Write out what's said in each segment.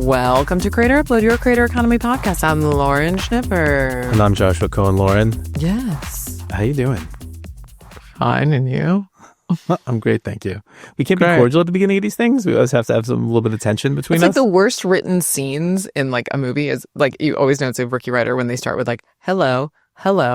Welcome to Creator Upload, your creator economy podcast. I'm Lauren Schnipper. And I'm Joshua Cohen. Lauren. Yes. How you doing? Fine, and you? I'm great, thank you. We can't be cordial at the beginning of these things. We always have to have a little bit of tension between us. It's like the worst written scenes in like a movie is like, you always know it's a rookie writer when they start with like, hello,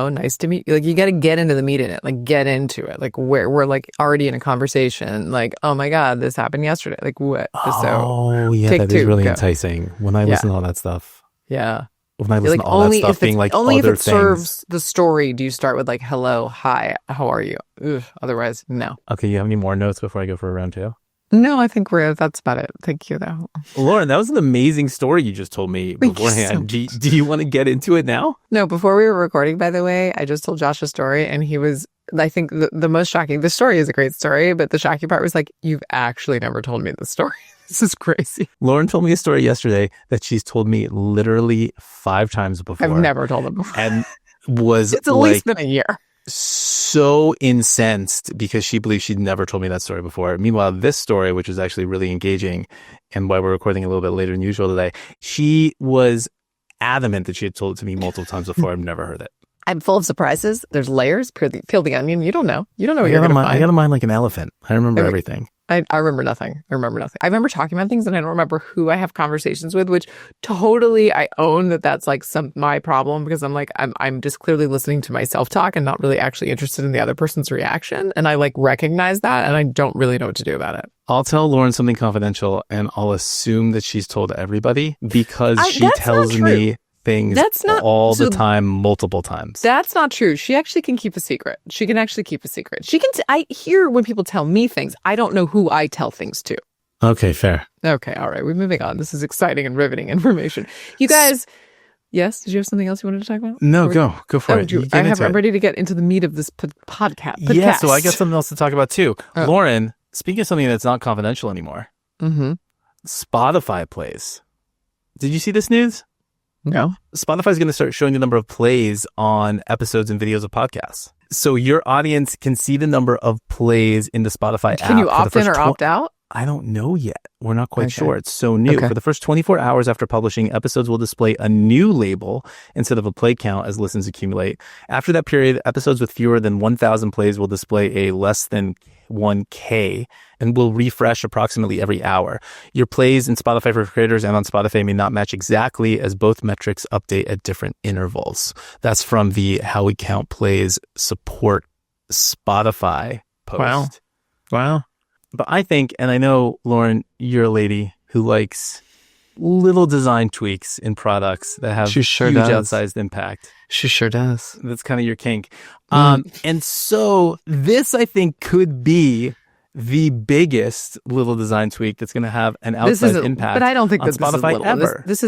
nice to meet you. Like, you got to get into the meat in it, like get into it. Like we're like already in a conversation. Like, oh my God, this happened yesterday. Like what? Oh, yeah, that is really enticing. When I listen to all that stuff. Yeah. When I listen to all that stuff being like only other if it serves the story do you start with like, hello, hi, how are you? Ugh, otherwise, no. Okay, you have any more notes before I go for a round two? No, I think that's about it. Thank you, though. Lauren, that was an amazing story you just told me beforehand. So do you want to get into it now? No, before we were recording, by the way, I just told Josh a story, and he was, I think, the most shocking. The story is a great story, but the shocking part was like, you've actually never told me the story. This is crazy. Lauren told me a story yesterday that she's told me literally 5 times before. I've never told it before. And was it's at least been a year. So incensed because she believes she'd never told me that story before. Meanwhile, this story, which is actually really engaging and why we're recording a little bit later than usual today, she was adamant that she had told it to me multiple times before. I've never heard it. I'm full of surprises. There's layers. Peel the onion. You don't know. You don't know what you're going to find. I got a mind like an elephant. I remember everything. I remember nothing. I remember talking about things and I don't remember who I have conversations with, which totally I own that's like my problem because I'm like, I'm just clearly listening to myself talk and not really actually interested in the other person's reaction. And I like recognize that and I don't really know what to do about it. I'll tell Lauren something confidential and I'll assume that she's told everybody because she tells me things all the time, multiple times. That's not true. She actually can keep a secret. She can actually keep a secret. She can. I hear when people tell me things. I don't know who I tell things to. Okay, fair. Okay, all right. We're moving on. This is exciting and riveting information. You guys, yes? Did you have something else you wanted to talk about? No, go for it. I'm ready to get into the meat of this podcast. Yeah, so I got something else to talk about too. Oh. Lauren, speaking of something that's not confidential anymore, Spotify plays. Did you see this news? No. Spotify is going to start showing the number of plays on episodes and videos of podcasts. So your audience can see the number of plays in the Spotify app. Can you opt in or opt out? I don't know yet. We're not quite sure. It's so new. For the first 24 hours after publishing, episodes will display a new label instead of a play count as listens accumulate. After that period, episodes with fewer than 1,000 plays will display a less than 1K and will refresh approximately every hour. Your plays in Spotify for creators and on Spotify may not match exactly as both metrics update at different intervals. That's from the How We Count Plays support Spotify post. Wow. But I think, and I know, Lauren, you're a lady who likes little design tweaks in products that have huge outsized impact. She sure does. That's kind of your kink. And so this, I think, could be the biggest little design tweak that's going to have an outsized impact. But I don't think on Spotify ever. This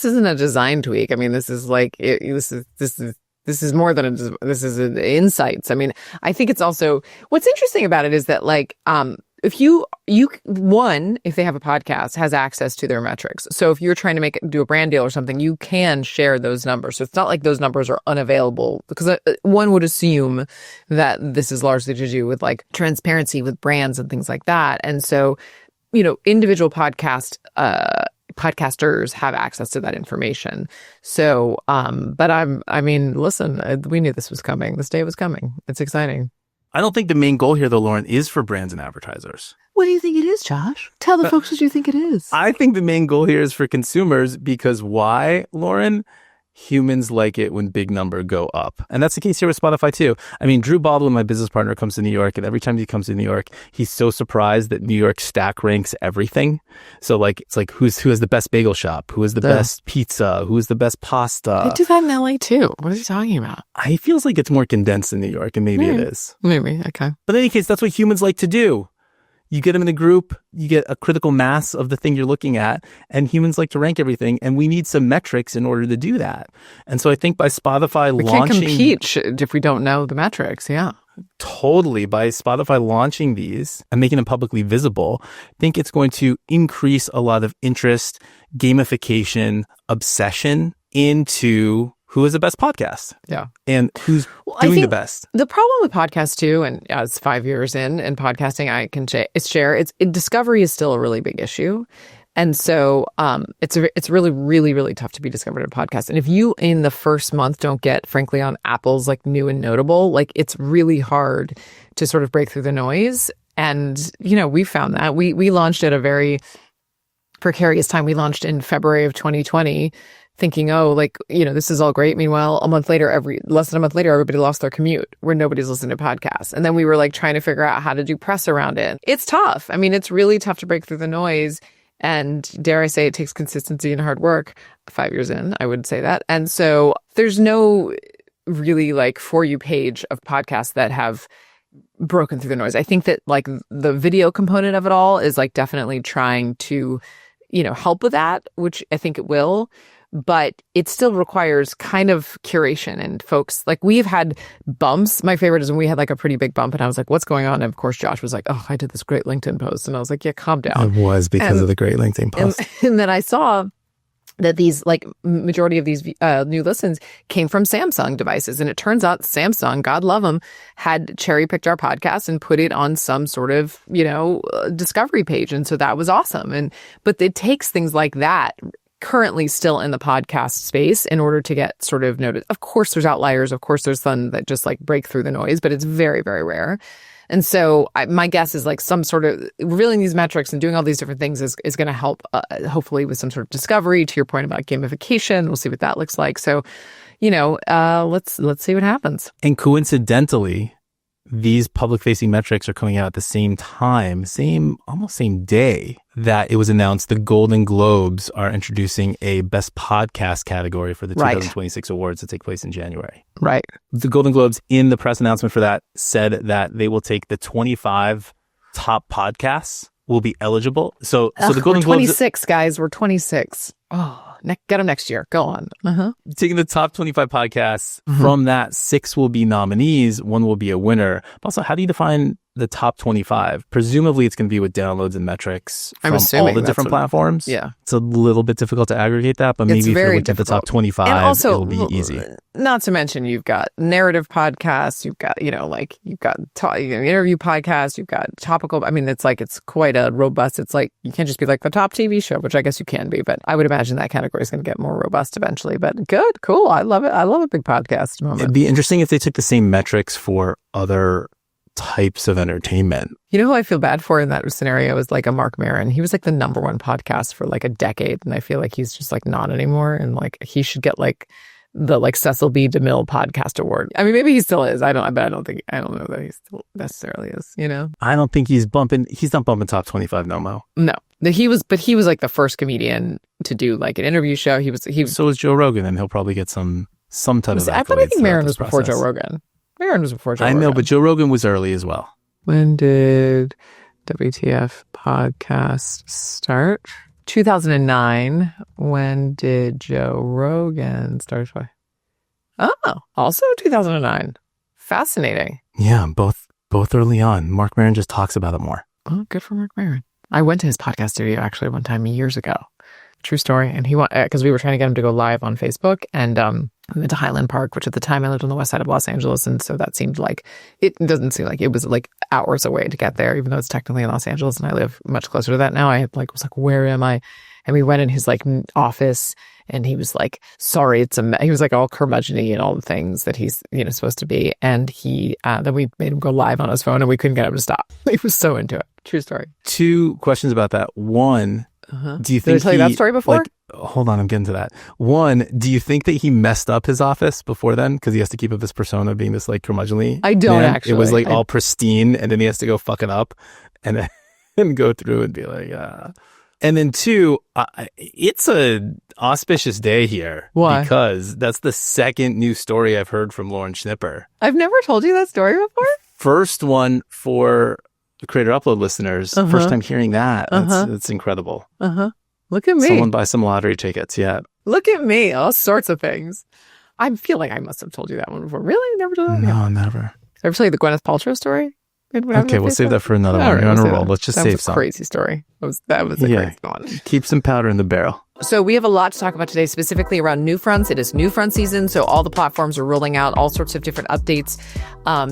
isn't a design tweak. I mean, this is like this is more than this is insights. I mean, I think it's also what's interesting about it is that like if if they have a podcast, has access to their metrics. So if you're trying to do a brand deal or something, you can share those numbers. So it's not like those numbers are unavailable because one would assume that this is largely to do with like transparency with brands and things like that. And so, individual podcasters have access to that information. So, but listen, we knew this was coming. This day was coming. It's exciting. I don't think the main goal here, though, Lauren, is for brands and advertisers. What do you think it is, Josh? Tell the folks what you think it is. I think the main goal here is for consumers because why, Lauren? Humans like it when big numbers go up. And that's the case here with Spotify, too. I mean, Drew Baldwin, my business partner, comes to New York, and every time he comes to New York, he's so surprised that New York stack ranks everything. So, like, it's like, who has the best bagel shop? Who has the best pizza? Who has the best pasta? They do that in LA, too. What are you talking about? It feels like it's more condensed in New York, and maybe it is. Maybe, okay. But in any case, that's what humans like to do. You get them in a group, you get a critical mass of the thing you're looking at, and humans like to rank everything, and we need some metrics in order to do that. And so I think by Spotify we launching... can't compete if we don't know the metrics, yeah. Totally. By Spotify launching these and making them publicly visible, I think it's going to increase a lot of interest, gamification, obsession into... who is the best podcast? Yeah. And who's doing the best? The problem with podcasts too, and it's 5 years in podcasting, I can share, discovery is still a really big issue. And so it's really, really, really tough to be discovered in a podcast. And if you in the first month don't get, frankly, on Apple's like new and notable, like it's really hard to sort of break through the noise. And, you know, we found that we launched at a very precarious time. We launched in February of 2020 thinking, oh, like, you know, this is all great. Meanwhile, less than a month later, everybody lost their commute where nobody's listening to podcasts. And then we were like trying to figure out how to do press around it. It's tough. I mean, it's really tough to break through the noise. And dare I say, it takes consistency and hard work. 5 years in, I would say that. And so there's no really like For You page of podcasts that have broken through the noise. I think that like the video component of it all is like definitely trying to, you know, help with that, which I think it will. But it still requires kind of curation, and folks, like we've had bumps. My favorite is when we had like a pretty big bump and I was like, what's going on? And of course, Josh was like, oh, I did this great LinkedIn post. And I was like, yeah, calm down. It was because of the great LinkedIn post. And then I saw that these like majority of these new listens came from Samsung devices. And it turns out Samsung, God love them, had cherry picked our podcast and put it on some sort of, you know, discovery page. And so that was awesome. But it takes things like that currently still in the podcast space in order to get sort of noticed. Of course, there's outliers. Of course, there's some that just like break through the noise, but it's very, very rare. And so my guess is like some sort of revealing these metrics and doing all these different things is going to help, hopefully, with some sort of discovery. To your point about gamification, we'll see what that looks like. So, you know, let's see what happens. And coincidentally, these public-facing metrics are coming out at the same time, almost same day that it was announced the Golden Globes are introducing a Best Podcast category for the 2026 awards that take place in January. Right. The Golden Globes, in the press announcement for that, said that they will take the 25 top podcasts will be eligible. So the Golden Globes... 26, guys. We're 26. Oh. Get them next year. Go on. Taking the top 25 podcasts, from that, 6 will be nominees, 1 will be a winner. But also, how do you define the top 25? Presumably, it's going to be with downloads and metrics from all the different platforms. Yeah. It's a little bit difficult to aggregate that, but maybe if you're looking at the top 25, and also, it'll be easy. Not to mention, you've got narrative podcasts, you've got, you know, like, you've got interview podcasts, you've got topical. I mean, it's like, it's quite a robust, it's like, you can't just be like the top TV show, which I guess you can be, but I would imagine that category is going to get more robust eventually. But good, cool. I love it. I love a big podcast moment. It'd be interesting if they took the same metrics for other types of entertainment. You know who I feel bad for in that scenario is like a Mark Maron. He was like the number one podcast for like a decade, and I feel like he's just like not anymore. And like he should get like the like Cecil B. DeMille podcast award. I mean, maybe he still is. I don't know that he still necessarily is, you know? I don't think he's not bumping top 25 no mo. No. He was like the first comedian to do like an interview show. He was So was Joe Rogan, and he'll probably get some type of accolades. I think Maron was before Joe Rogan. Maron was before Joe Rogan. I know, but Joe Rogan was early as well. When did WTF podcast start? 2009. When did Joe Rogan start? Oh, also 2009. Fascinating. Yeah, both early on. Mark Maron just talks about it more. Oh, good for Mark Maron. I went to his podcast studio actually one time years ago. True story. And he went because we were trying to get him to go live on Facebook, and we went to Highland Park, which at the time I lived on the west side of Los Angeles, and so that seemed like it doesn't seem like it was like hours away to get there, even though it's technically in Los Angeles, and I live much closer to that now. I was like, where am I? And we went in his like office, and he was like, sorry, he was like all curmudgeon-y and all the things that he's, you know, supposed to be. And he, then we made him go live on his phone, and we couldn't get him to stop. He was so into it. True story. 2 questions about that. One, do you think Did I tell you that story before? Like, hold on, I'm getting to that. One, do you think that he messed up his office before then? Because he has to keep up this persona of being this like curmudgeonly I don't man. actually. It was like all pristine, and then he has to go fuck it up and then go through and be like, And then 2, it's a auspicious day here. Why? Because that's the second new story I've heard from Lauren Schnipper. I've never told you that story before? First one for the Creator Upload listeners. First time hearing that. That's incredible. Look at me. Someone buy some lottery tickets. Yeah. Look at me. All sorts of things. I feel like I must have told you that one before. Really? Never told that? No, never. Ever tell you the Gwyneth Paltrow story? Okay, we'll save that for another one. You're on a roll. Let's just save some. Crazy story. That was a crazy one. Keep some powder in the barrel. So we have a lot to talk about today, specifically around NewFronts. It is NewFront season, so all the platforms are rolling out all sorts of different updates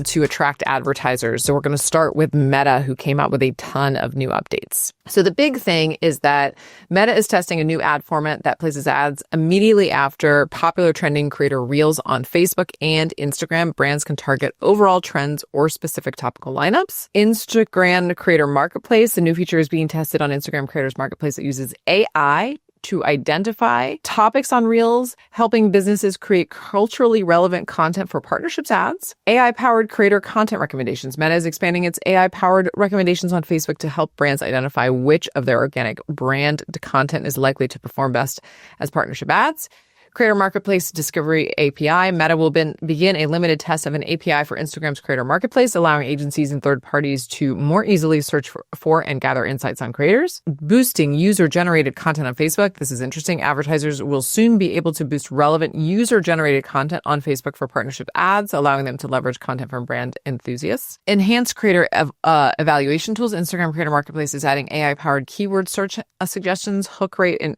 to attract advertisers. So we're going to start with Meta, who came out with a ton of new updates. So the big thing is that Meta is testing a new ad format that places ads immediately after popular trending creator reels on Facebook and Instagram. Brands can target overall trends or specific topical lineups. Instagram Creator Marketplace, a new feature is being tested on Instagram Creators Marketplace that uses AI to identify topics on Reels, helping businesses create culturally relevant content for partnerships ads. AI-powered creator content recommendations. Meta is expanding its AI-powered recommendations on Facebook to help brands identify which of their organic brand content is likely to perform best as partnership ads. Creator Marketplace Discovery API. Meta will begin a limited test of an API for Instagram's Creator Marketplace, allowing agencies and third parties to more easily search for and gather insights on creators. Boosting user-generated content on Facebook. This is interesting. Advertisers will soon be able to boost relevant user-generated content on Facebook for partnership ads, allowing them to leverage content from brand enthusiasts. Enhanced creator evaluation tools. Instagram Creator Marketplace is adding AI-powered keyword search suggestions, hook rate, and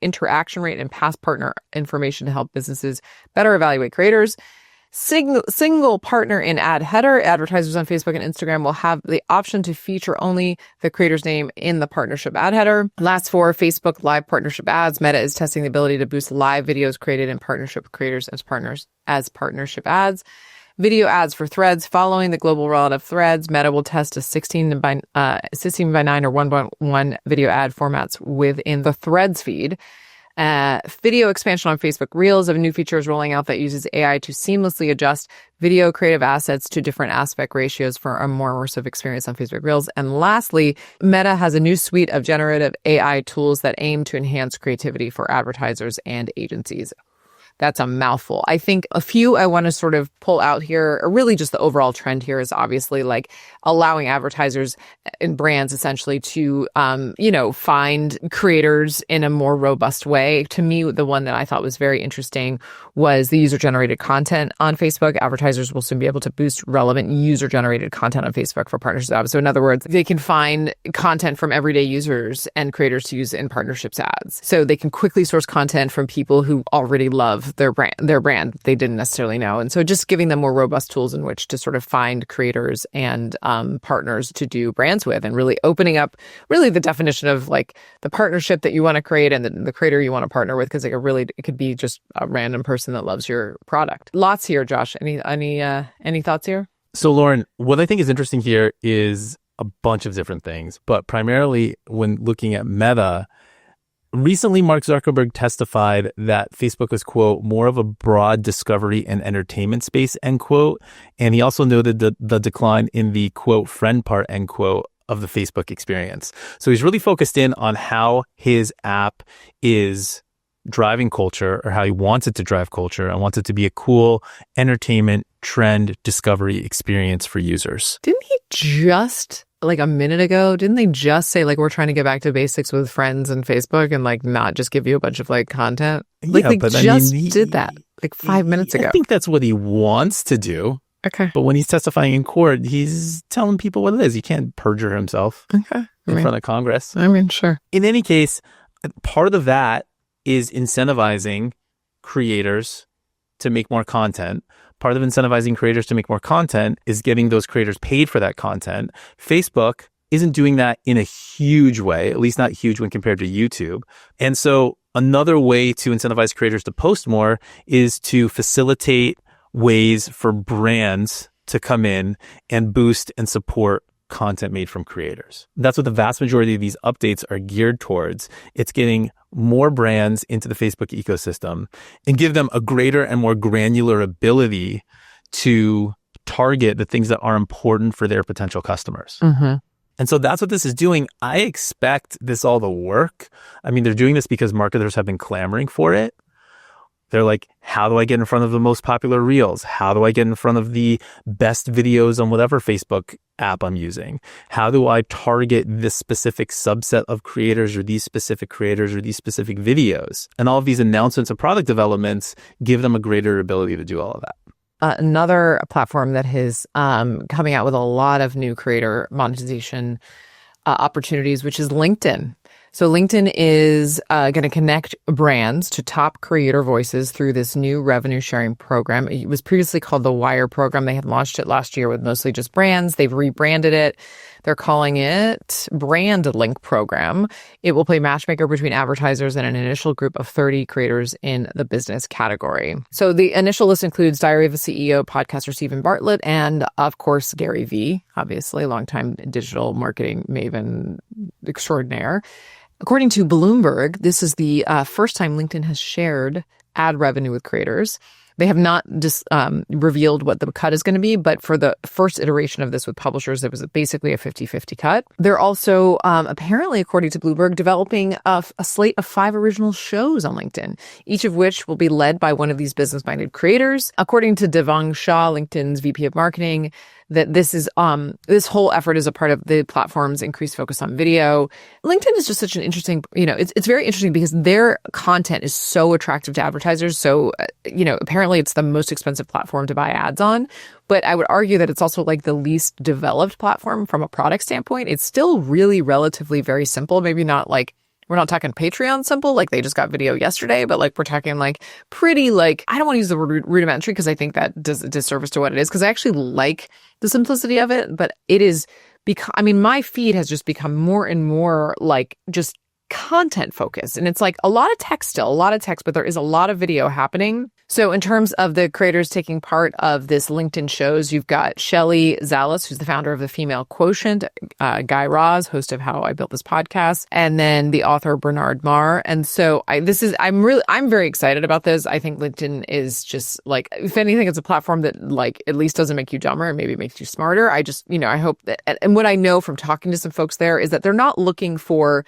interaction rate, and past partner information to help businesses better evaluate creators. Single partner in ad header. Advertisers on Facebook and Instagram will have the option to feature only the creator's name in the partnership ad header. Last for Facebook live partnership ads. Meta is testing the ability to boost live videos created in partnership with creators as partnership ads. Video ads for Threads. Following the global rollout of Threads, Meta will test a 16 by 9 or 1:1 video ad formats within the Threads feed. Video expansion on Facebook Reels. A new feature is rolling out that uses AI to seamlessly adjust video creative assets to different aspect ratios for a more immersive experience on Facebook Reels. And lastly, Meta has a new suite of generative AI tools that aim to enhance creativity for advertisers and agencies. That's a mouthful. I think a few I want to sort of pull out here, or really just the overall trend here is obviously like allowing advertisers and brands essentially to, find creators in a more robust way. To me, the one that I thought was very interesting was the user-generated content on Facebook. Advertisers will soon be able to boost relevant user-generated content on Facebook for partnerships ads. So in other words, they can find content from everyday users and creators to use in partnerships ads. So they can quickly source content from people who already love their brand they didn't necessarily know. And so just giving them more robust tools in which to sort of find creators and partners to do brands with, and really opening up really the definition of like the partnership that you want to create and the creator you want to partner with, because it could be just a random person that loves your product. Lots here, Josh. Any thoughts here? So Lauren, what I think is interesting here is a bunch of different things, but primarily when looking at Meta, recently, Mark Zuckerberg testified that Facebook was, quote, more of a broad discovery and entertainment space, end quote. And he also noted the decline in the, quote, friend part, end quote, of the Facebook experience. So he's really focused in on how his app is driving culture, or how he wants it to drive culture, and wants it to be a cool entertainment, trend, discovery experience for users. Didn't he just... like a minute ago, didn't they just say like we're trying to get back to basics with friends and Facebook and like not just give you a bunch of like content? Like yeah, they but just did that like 5 minutes ago. I think that's what he wants to do. Okay. But when he's testifying in court, he's telling people what it is. He can't perjure himself in front of Congress. I mean, sure. In any case, part of that is incentivizing creators to make more content. Part of incentivizing creators to make more content is getting those creators paid for that content. Facebook isn't doing that in a huge way, at least not huge when compared to YouTube. And so another way to incentivize creators to post more is to facilitate ways for brands to come in and boost and support content made from creators. That's what the vast majority of these updates are geared towards. It's getting more brands into the Facebook ecosystem and give them a greater and more granular ability to target the things that are important for their potential customers. Mm-hmm. And so that's what this is doing. I expect this all to work. I mean, they're doing this because marketers have been clamoring for it. They're like, how do I get in front of the most popular reels? How do I get in front of the best videos on whatever Facebook app I'm using? How do I target this specific subset of creators or these specific creators or these specific videos? And all of these announcements and product developments give them a greater ability to do all of that. Another platform that is coming out with a lot of new creator monetization opportunities, which is LinkedIn. So LinkedIn is going to connect brands to top creator voices through this new revenue sharing program. It was previously called the Wire program. They had launched it last year with mostly just brands. They've rebranded it. They're calling it Brand Link Program. It will play matchmaker between advertisers and an initial group of 30 creators in the business category. So the initial list includes Diary of a CEO, podcaster Stephen Bartlett, and of course, Gary Vee, obviously, longtime digital marketing maven extraordinaire. According to Bloomberg, this is the first time LinkedIn has shared ad revenue with creators. They have not just revealed what the cut is going to be, but for the first iteration of this with publishers, it was basically a 50-50 cut. They're also, apparently, according to Bloomberg, developing a slate of 5 original shows on LinkedIn, each of which will be led by one of these business-minded creators. According to Devang Shah, LinkedIn's VP of Marketing, that this is this whole effort is a part of the platform's increased focus on video. LinkedIn is just such an interesting, it's very interesting because their content is so attractive to advertisers. So, apparently it's the most expensive platform to buy ads on. But I would argue that it's also like the least developed platform from a product standpoint. It's still really relatively very simple. Maybe not like, we're not talking Patreon simple, like they just got video yesterday, but like we're talking like pretty like, I don't want to use the word rudimentary because I think that does a disservice to what it is, because I actually like the simplicity of it, but it is my feed has just become more and more like just content focused. And it's like a lot of text, but there is a lot of video happening. So in terms of the creators taking part of this LinkedIn shows, you've got Shelly Zalis, who's the founder of the Female Quotient, Guy Raz, host of How I Built This Podcast, and then the author Bernard Marr. And so I'm very excited about this. I think LinkedIn is just like, if anything, it's a platform that like at least doesn't make you dumber and maybe makes you smarter. I just, I hope that, and what I know from talking to some folks there is that they're not looking for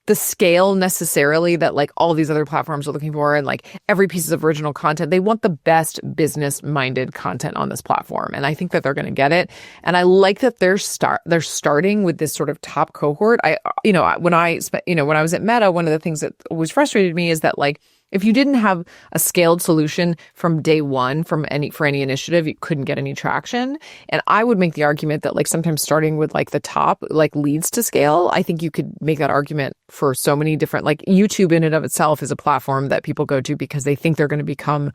the scale necessarily that like all these other platforms are looking for and like every piece of original content. They want the best business-minded content on this platform. And I think that they're going to get it. And I like that they're starting with this sort of top cohort. When I was at Meta, one of the things that always frustrated me is that like, if you didn't have a scaled solution from day one for any initiative, you couldn't get any traction. And I would make the argument that like sometimes starting with like the top like leads to scale. I think you could make that argument for so many different, like YouTube in and of itself is a platform that people go to because they think they're going to become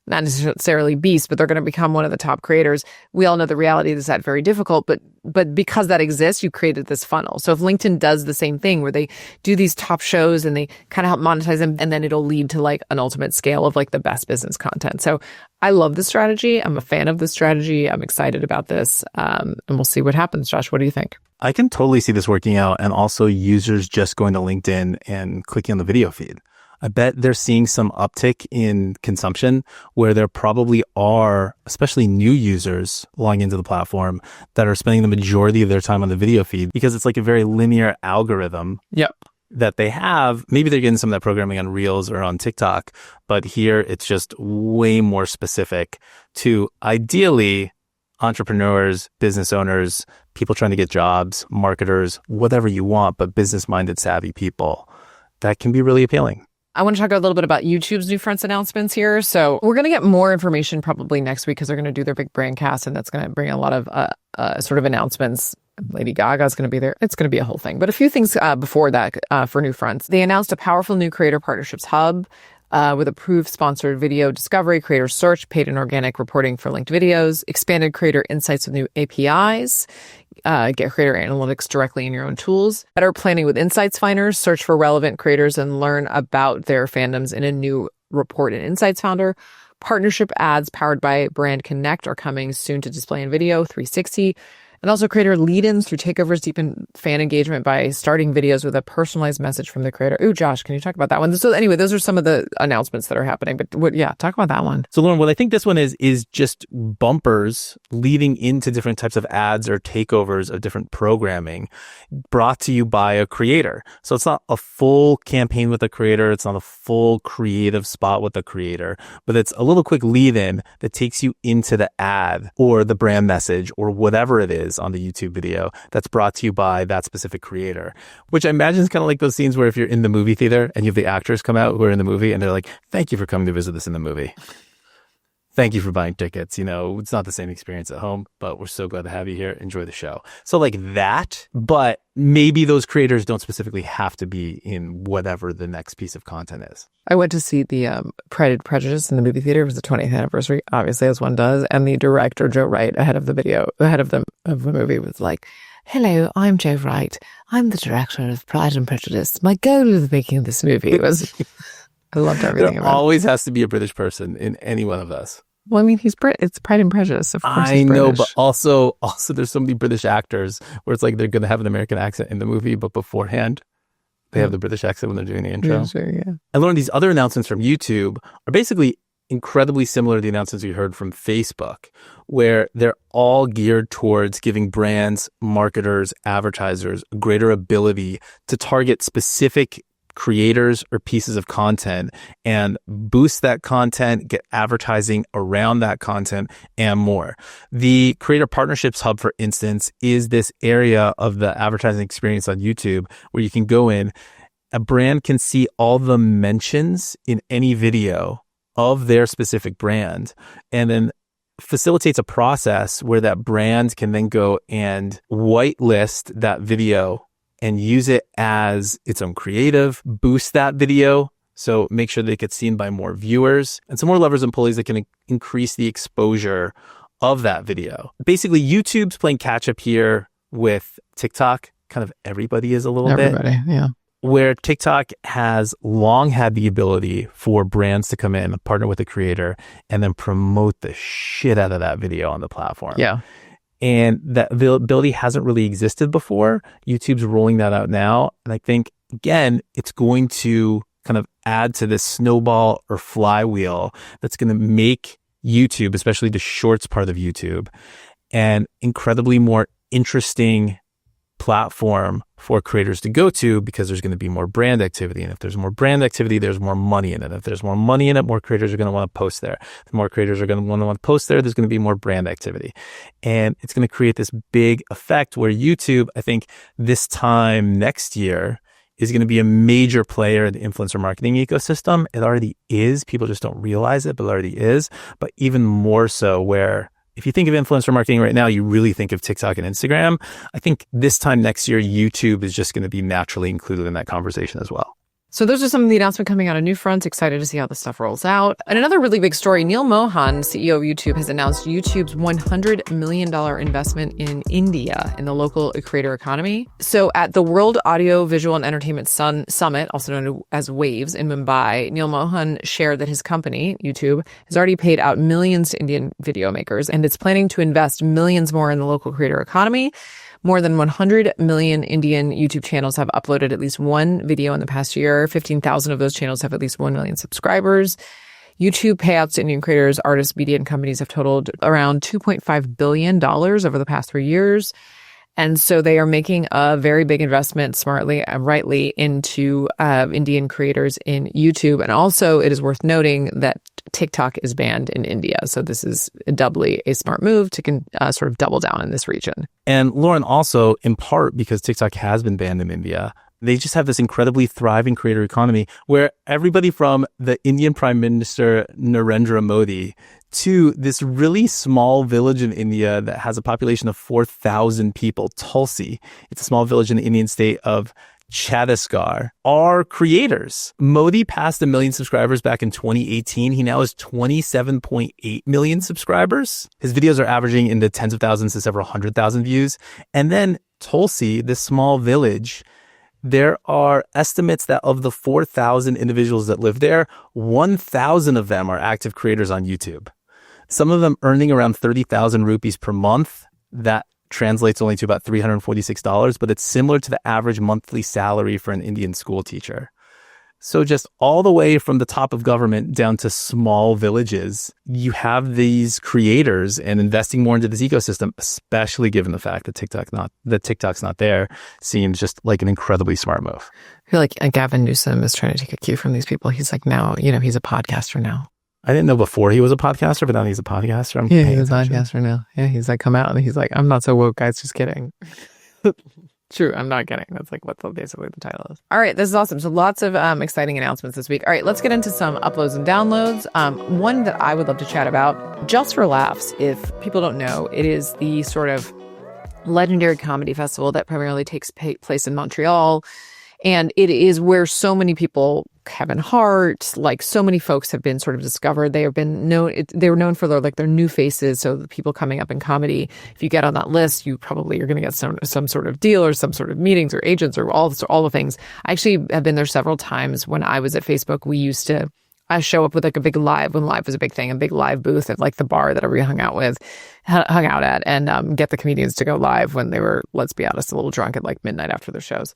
not necessarily beasts, but they're going to become one of the top creators. We all know the reality is that very difficult, but because that exists, you created this funnel. So if LinkedIn does the same thing where they do these top shows and they kind of help monetize them, and then it'll lead to like an ultimate scale of like the best business content. So I love this strategy. I'm a fan of this strategy. I'm excited about this. And we'll see what happens. Josh, what do you think? I can totally see this working out, and also users just going to LinkedIn and clicking on the video feed. I bet they're seeing some uptick in consumption where there probably are, especially new users logging into the platform, that are spending the majority of their time on the video feed because it's like a very linear algorithm. Yep. That they have. Maybe they're getting some of that programming on Reels or on TikTok, but here it's just way more specific to ideally entrepreneurs, business owners, people trying to get jobs, marketers, whatever you want, but business-minded, savvy people. That can be really appealing. I want to talk a little bit about YouTube's NewFronts announcements here. So we're going to get more information probably next week because they're going to do their big brand cast, and that's going to bring a lot of sort of announcements. Lady Gaga's going to be there. It's going to be a whole thing. But a few things before that for NewFronts. They announced a powerful new creator partnerships hub with approved sponsored video discovery, creator search, paid and organic reporting for linked videos, expanded creator insights with new APIs, get creator analytics directly in your own tools, better planning with insights finders, search for relevant creators and learn about their fandoms in a new report and insights founder. Partnership ads powered by Brand Connect are coming soon to display and video 360. And also creator lead-ins through takeovers deepen fan engagement by starting videos with a personalized message from the creator. Ooh, Josh, can you talk about that one? So anyway, those are some of the announcements that are happening. But talk about that one. So Lauren, what I think this one is just bumpers leading into different types of ads or takeovers of different programming brought to you by a creator. So it's not a full campaign with a creator. It's not a full creative spot with a creator, but it's a little quick lead-in that takes you into the ad or the brand message or whatever it is on the YouTube video that's brought to you by that specific creator, which I imagine is kind of like those scenes where if you're in the movie theater and you have the actors come out who are in the movie and they're like, thank you for coming to visit us in the movie. thank you for buying tickets. It's not the same experience at home, but we're so glad to have you here. Enjoy the show. So like that, but maybe those creators don't specifically have to be in whatever the next piece of content is. I went to see the Pride and Prejudice in the movie theater. It was the 20th anniversary, obviously, as one does. And the director, Joe Wright, ahead of the movie was like, "Hello, I'm Joe Wright. I'm the director of Pride and Prejudice. My goal with making this movie was..." I loved everything there about it. Always has to be a British person in any one of us. Well, I mean, it's Pride and Prejudice. Of course, I know, but also there's so many British actors where it's like they're going to have an American accent in the movie, but beforehand, they have the British accent when they're doing the intro. Yeah, sure, yeah. I learned these other announcements from YouTube are basically incredibly similar to the announcements we heard from Facebook, where they're all geared towards giving brands, marketers, advertisers a greater ability to target specific creators or pieces of content and boost that content, get advertising around that content, and more. The Creator Partnerships Hub, for instance, is this area of the advertising experience on YouTube where you can go in, a brand can see all the mentions in any video of their specific brand, and then facilitates a process where that brand can then go and whitelist that video and use it as its own creative, boost that video, so make sure that it gets seen by more viewers, and some more levers and pulleys that can increase the exposure of that video. Basically, YouTube's playing catch up here with TikTok. Kind of everybody is a little bit. Everybody, yeah. Where TikTok has long had the ability for brands to come in, partner with a creator, and then promote the shit out of that video on the platform. Yeah. And that ability hasn't really existed before. YouTube's rolling that out now. And I think, again, it's going to kind of add to this snowball or flywheel that's going to make YouTube, especially the shorts part of YouTube, an incredibly more interesting platform for creators to go to, because there's going to be more brand activity. And if there's more brand activity, there's more money in it. If there's more money in it, more creators are going to want to post there. The more creators are going to want to post there, there's going to be more brand activity. And it's going to create this big effect where YouTube, I think this time next year, is going to be a major player in the influencer marketing ecosystem. It already is. People just don't realize it, but it already is. But even more so, where if you think of influencer marketing right now, you really think of TikTok and Instagram. I think this time next year, YouTube is just going to be naturally included in that conversation as well. So those are some of the announcements coming out of NewFronts. Excited to see how this stuff rolls out. And another really big story, Neil Mohan, CEO of YouTube, has announced YouTube's $100 million investment in India in the local creator economy. So at the World Audio, Visual and Entertainment Summit, also known as WAVES in Mumbai, Neil Mohan shared that his company, YouTube, has already paid out millions to Indian video makers, and it's planning to invest millions more in the local creator economy. More than 100 million Indian YouTube channels have uploaded at least one video in the past year. 15,000 of those channels have at least 1 million subscribers. YouTube payouts to Indian creators, artists, media, and companies have totaled around $2.5 billion over the past 3 years. And so they are making a very big investment, smartly and rightly, into Indian creators in YouTube. And also, it is worth noting that TikTok is banned in India. So this is doubly a smart move to sort of double down in this region. And Lauren, also, in part because TikTok has been banned in India, they just have this incredibly thriving creator economy where everybody from the Indian Prime Minister Narendra Modi to this really small village in India that has a population of 4,000 people, Tulsi. It's a small village in the Indian state of Chhattisgarh, are creators. Modi passed 1 million subscribers back in 2018. He now has 27.8 million subscribers. His videos are averaging in the tens of thousands to several 100,000 views. And then Tulsi, this small village, there are estimates that of the 4,000 individuals that live there, 1,000 of them are active creators on YouTube. Some of them earning around 30,000 rupees per month. That translates only to about $346, but it's similar to the average monthly salary for an Indian school teacher. So just all the way from the top of government down to small villages, you have these creators, and investing more into this ecosystem, especially given the fact that TikTok's not there, seems just like an incredibly smart move. I feel like Gavin Newsom is trying to take a cue from these people. He's like, now, he's a podcaster now. I didn't know before he was a podcaster, but now he's a podcaster. He's a podcaster now. Yeah, he's like, come out and he's like, I'm not so woke, guys, just kidding. True. I'm not kidding. That's like what basically the title is. All right. This is awesome. So lots of exciting announcements this week. All right. Let's get into some uploads and downloads. One that I would love to chat about, Just for Laughs. If people don't know, it is the sort of legendary comedy festival that primarily takes place in Montreal. And it is where so many people, Kevin Hart, like so many folks have been sort of discovered. They have been known, they were known for their new faces. So the people coming up in comedy, if you get on that list, you probably are going to get some sort of deal or some sort of meetings or agents or all the things. I actually have been there several times. When I was at Facebook, we used to show up with like a big live, when live was a big thing, a big live booth at like the bar that everybody hung out at, and get the comedians to go live when they were, let's be honest, a little drunk at like midnight after their shows.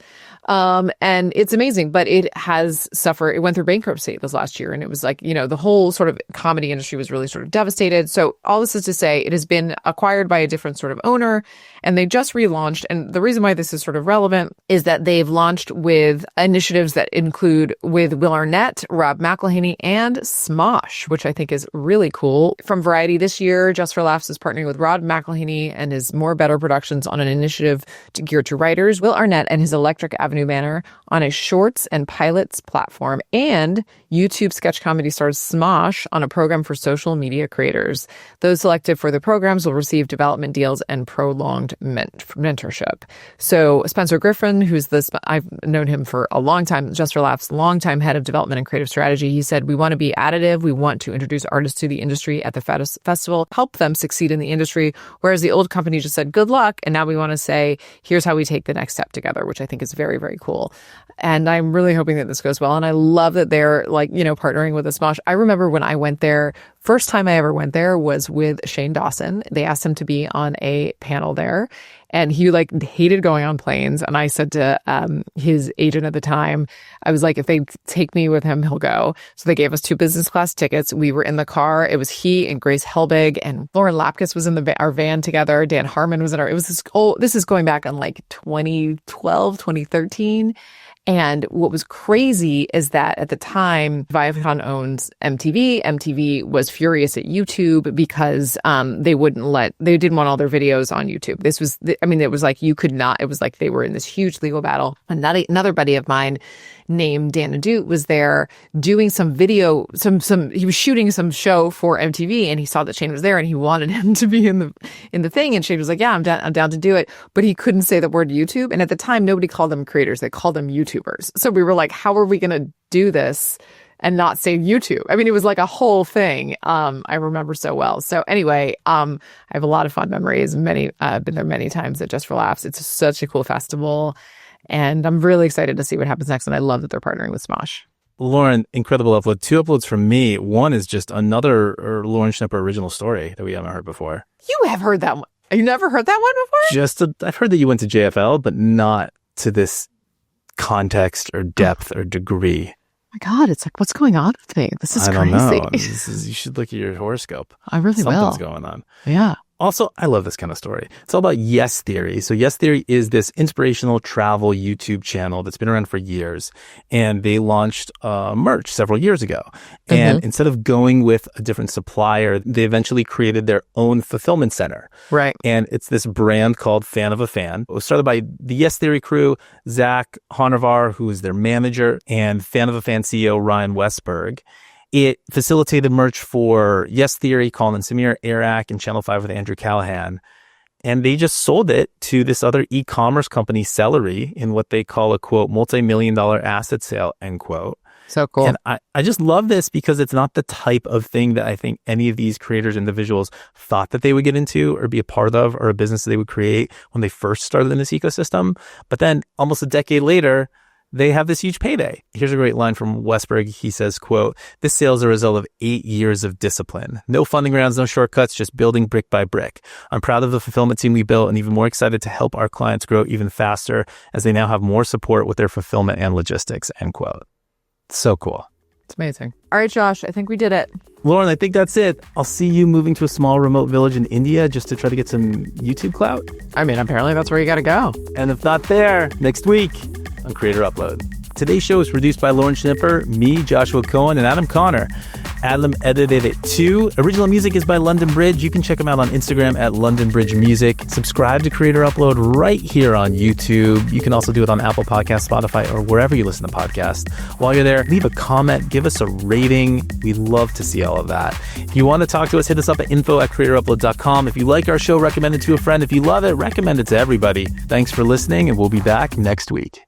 And it's amazing, but it went through bankruptcy this last year. And it was like, the whole sort of comedy industry was really sort of devastated. So all this is to say, it has been acquired by a different sort of owner, and they just relaunched. And the reason why this is sort of relevant is that they've launched with initiatives that include with Will Arnett, Rob McElhenney, and Smosh, which I think is really cool. From Variety this year, Just for Laughs is partnering with Rob McElhenney and his More Better Productions on an initiative geared to writers, Will Arnett and his Electric Avenue banner on a shorts and pilots platform, and YouTube sketch comedy stars Smosh on a program for social media creators. Those selected for the programs will receive development deals and prolonged mentorship. So Spencer Griffin, I've known him for a long time, Just for Laughs, longtime head of development and creative strategy, he said, "We want to be additive. We want to introduce artists to the industry at the festival, help them succeed in the industry, whereas the old company just said, good luck. And now we want to say, here's how we take the next step together," which I think is very, very cool. And I'm really hoping that this goes well. And I love that they're partnering with a Smosh. I remember when I went there, first time I ever went there was with Shane Dawson. They asked him to be on a panel there, and he hated going on planes. And I said to his agent at the time, I was like, if they take me with him, he'll go. So they gave us 2 business class tickets. We were in the car. It was he and Grace Helbig, and Lauren Lapkus was in our van together. Dan Harmon was in this is going back on like 2012, 2013. And what was crazy is that at the time, Viacom owns MTV. MTV was furious at YouTube because they didn't want all their videos on YouTube. It was like you could not, it was like they were in this huge legal battle. Another buddy of mine named Dan Adut was there doing some video, he was shooting some show for MTV, and he saw that Shane was there and he wanted him to be in the thing. And Shane was like, yeah, I'm down to do it. But he couldn't say the word YouTube. And at the time, nobody called them creators. They called them YouTubers. So we were like, how are we going to do this and not say YouTube? It was like a whole thing. I remember so well. So anyway, I have a lot of fond memories. I've been there many times at Just for Laughs. It's such a cool festival. And I'm really excited to see what happens next. And I love that they're partnering with Smosh. Lauren, incredible upload. 2 uploads from me. One is just another Lauren Schnipper original story that we haven't heard before. You have heard that one. You never heard that one before? I've heard that you went to JFL, but not to this context or depth or degree. My God, it's like, what's going on with me? This is crazy. I don't know. You should look at your horoscope. I really will. Something's going on. Yeah. Also, I love this kind of story. It's all about Yes Theory. So Yes Theory is this inspirational travel YouTube channel that's been around for years. And they launched merch several years ago. And instead of going with a different supplier, they eventually created their own fulfillment center. Right. And it's this brand called Fan of a Fan. It was started by the Yes Theory crew, Zach Honavar, who is their manager, and Fan of a Fan CEO Ryan Westberg. It facilitated merch for Yes Theory, Colin and Samir, Airac, and Channel 5 with Andrew Callahan. And they just sold it to this other e-commerce company, Celery, in what they call a, quote, multi-million-dollar asset sale, end quote. So cool. And I just love this because it's not the type of thing that I think any of these creators, individuals thought that they would get into or be a part of, or a business that they would create when they first started in this ecosystem. But then almost a decade later, they have this huge payday. Here's a great line from Westberg. He says, quote, "This sale is a result of 8 years of discipline. No funding rounds, no shortcuts, just building brick by brick. I'm proud of the fulfillment team we built and even more excited to help our clients grow even faster as they now have more support with their fulfillment and logistics," end quote. So cool. It's amazing. All right, Josh, I think we did it. Lauren, I think that's it. I'll see you moving to a small remote village in India just to try to get some YouTube clout. Apparently that's where you got to go. And if not there, next week on Creator Upload. Today's show is produced by Lauren Schnipper, me, Joshua Cohen, and Adam Connor. Adam edited it too. Original music is by London Bridge. You can check them out on Instagram at London Bridge Music. Subscribe to Creator Upload right here on YouTube. You can also do it on Apple Podcasts, Spotify, or wherever you listen to podcasts. While you're there, leave a comment, give us a rating. We love to see all of that. If you want to talk to us, hit us up at info@creatorupload.com. If you like our show, recommend it to a friend. If you love it, recommend it to everybody. Thanks for listening, and we'll be back next week.